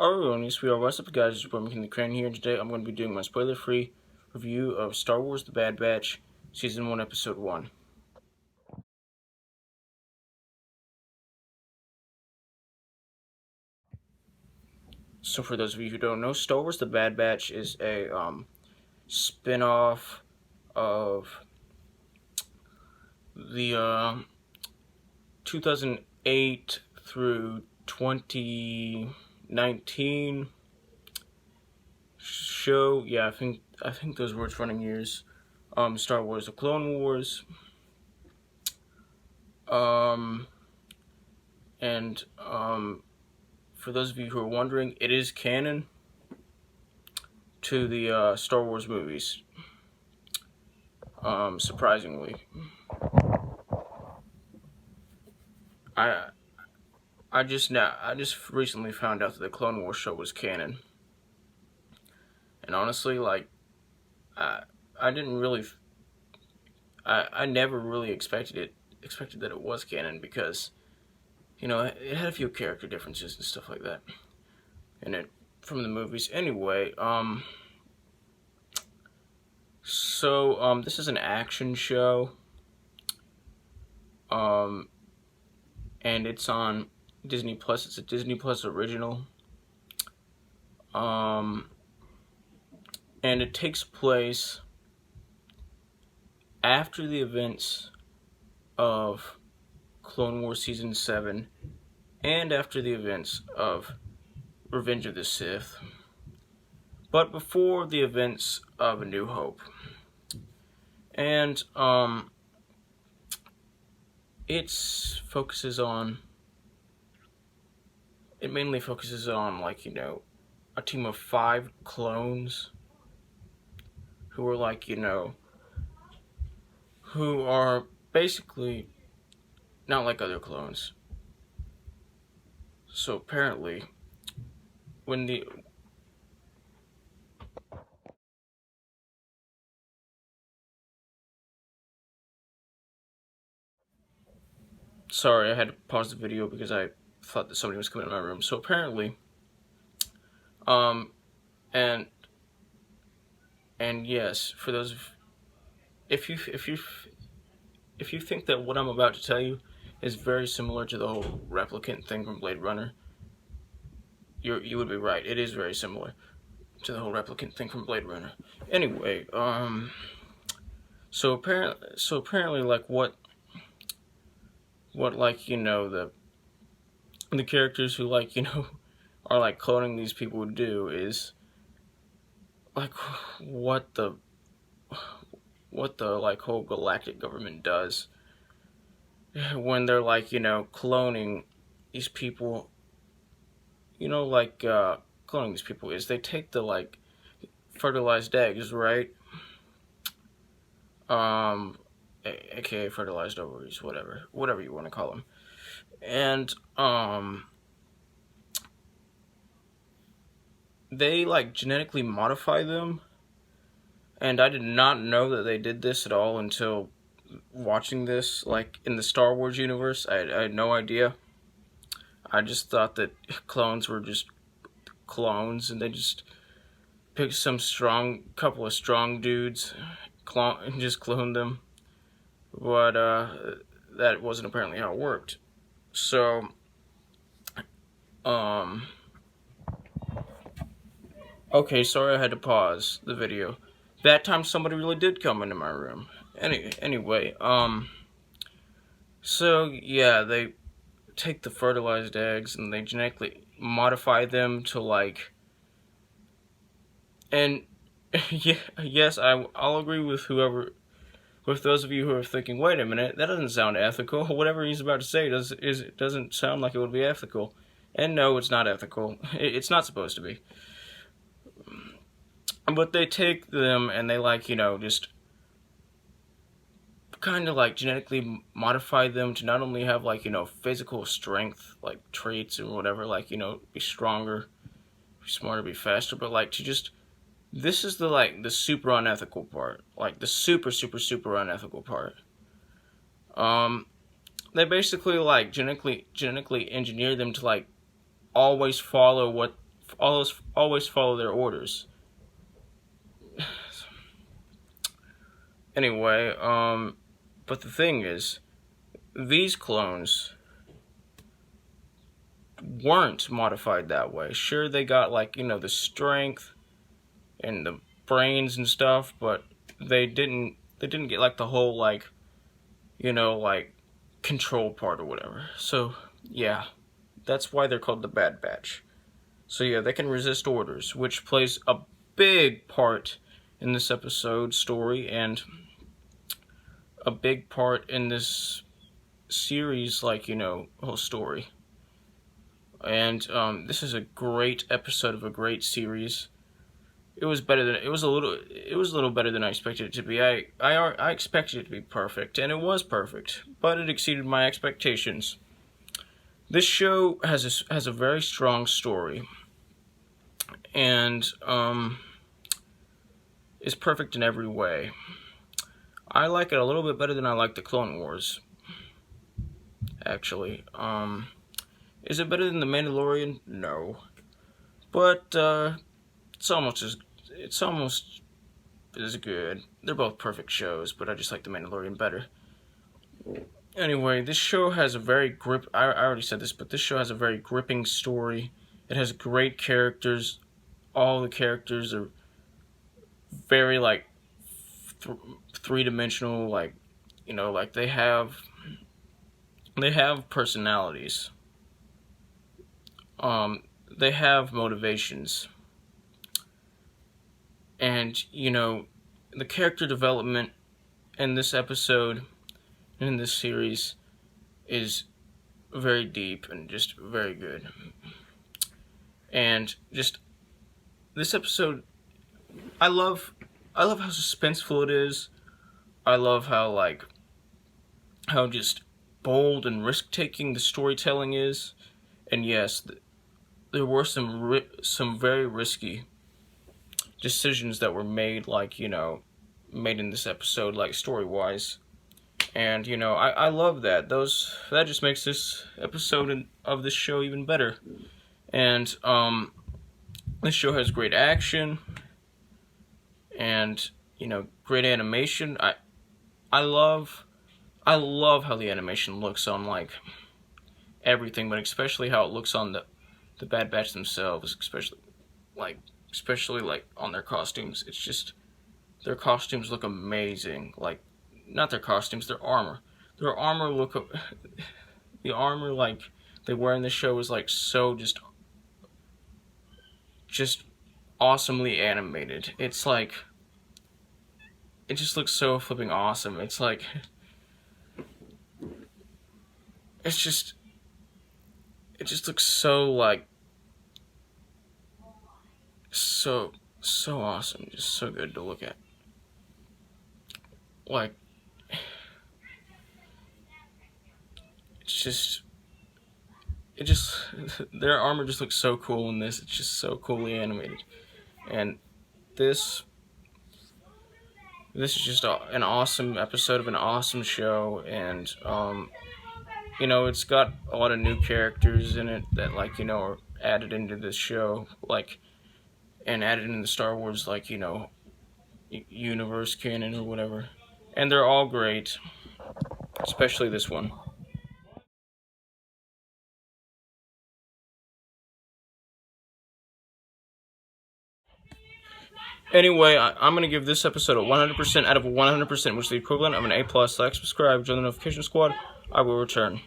What's up guys, it's your boy McKinley Crain here, and today I'm going to be doing my spoiler-free review of Star Wars The Bad Batch, Season 1, Episode 1. So for those of you who don't know, Star Wars The Bad Batch is a spin-off of the 2008 through 2019 show. Yeah, I think those were its running years. Star Wars: The Clone Wars. For those of you who are wondering, it is canon to the Star Wars movies. Surprisingly, I just recently found out that the Clone Wars show was canon, and honestly, like, I never really expected that it was canon, because you know, it had a few character differences and stuff like that in it from the movies. Anyway, this is an action show, and it's on Disney Plus. It's a Disney Plus original, and it takes place after the events of Clone Wars Season 7 and after the events of Revenge of the Sith, but before the events of A New Hope. And it mainly focuses on, like, you know, a team of 5 clones who are, like, you know, who are basically not like other clones. So apparently, sorry, I had to pause the video because I thought that somebody was coming in my room. So apparently, and yes, for those of, if you think that what I'm about to tell you is very similar to the whole replicant thing from Blade Runner, you would be right. It is very similar to the whole replicant thing from Blade Runner. Anyway, so apparently, like, what like, you know, the characters who, like, you know, are like cloning these people do is, like, what the like whole galactic government does when they're, like, you know, cloning these people. You know, like, cloning these people is they take the, like, fertilized eggs, right? AKA fertilized ovaries, whatever you want to call them. And, they, like, genetically modify them. And I did not know that they did this at all until watching this, like, in the Star Wars universe. I had no idea. I just thought that clones were just clones, and they just picked couple of strong dudes, and just cloned them. But that wasn't apparently how it worked. So, okay, sorry I had to pause the video. That time somebody really did come into my room. Anyway, so yeah, they take the fertilized eggs and they genetically modify them to, like, and yeah, yes, I'll agree with those of you who are thinking, wait a minute, that doesn't sound ethical. Whatever he's about to say doesn't sound like it would be ethical. And no, it's not ethical. It's not supposed to be. But they take them and they, like, you know, just kind of, like, genetically modify them to not only have, like, you know, physical strength, like, traits and whatever, like, you know, be stronger, be smarter, be faster, but, like, to just, this is the, like, the super unethical part, like, the super unethical part. They basically, like, genetically engineer them to, like, always follow what always follow their orders. Anyway, but the thing is, these clones weren't modified that way. Sure, they got, like, the strength and the brains and stuff, but they didn't get, like, the whole, like, like, control part or whatever. So, yeah, that's why they're called the Bad Batch. So, yeah, they can resist orders, which plays a big part in this episode's story, and a big part in this series, like, whole story. And this is a great episode of a great series. It was a little better than I expected it to be. I expected it to be perfect, and it was perfect, but it exceeded my expectations. This show has a very strong story, and is perfect in every way. I like it a little bit better than I like the Clone Wars, actually. Is it better than The Mandalorian? No. But it's almost as good. They're both perfect shows, but I just like The Mandalorian better. Anyway, this show has a very I already said this, but this show has a very gripping story. It has great characters. All the characters are very, like, three-dimensional, like, like they have personalities. They have motivations. And, the character development in this episode, in this series, is very deep and just very good. And just, this episode, I love how suspenseful it is. I love how just bold and risk-taking the storytelling is. And yes, there were some very risky decisions that were made, like, made in this episode, like, story-wise. And, I love that. That just makes this episode of this show even better. And, this show has great action and, great animation. I love how the animation looks on, like, everything, but especially how it looks on the Bad Batch themselves, especially on their costumes. It's just, their costumes look amazing. Like, not their costumes, their armor. The armor, like, they wear in the show is, like, so just awesomely animated. It's like, it just looks so flipping awesome. It's like, it just looks so, like, so awesome, just so good to look at. Like, their armor just looks so cool in this. It's just so coolly animated. And this is just an awesome episode of an awesome show. And, it's got a lot of new characters in it that, like, are added into this show, like, and added into the Star Wars, like, universe canon or whatever. And they're all great, especially this one. Anyway, I'm going to give this episode a 100% out of 100%, which is the equivalent of an A+. Like, subscribe, join the notification squad. I will return.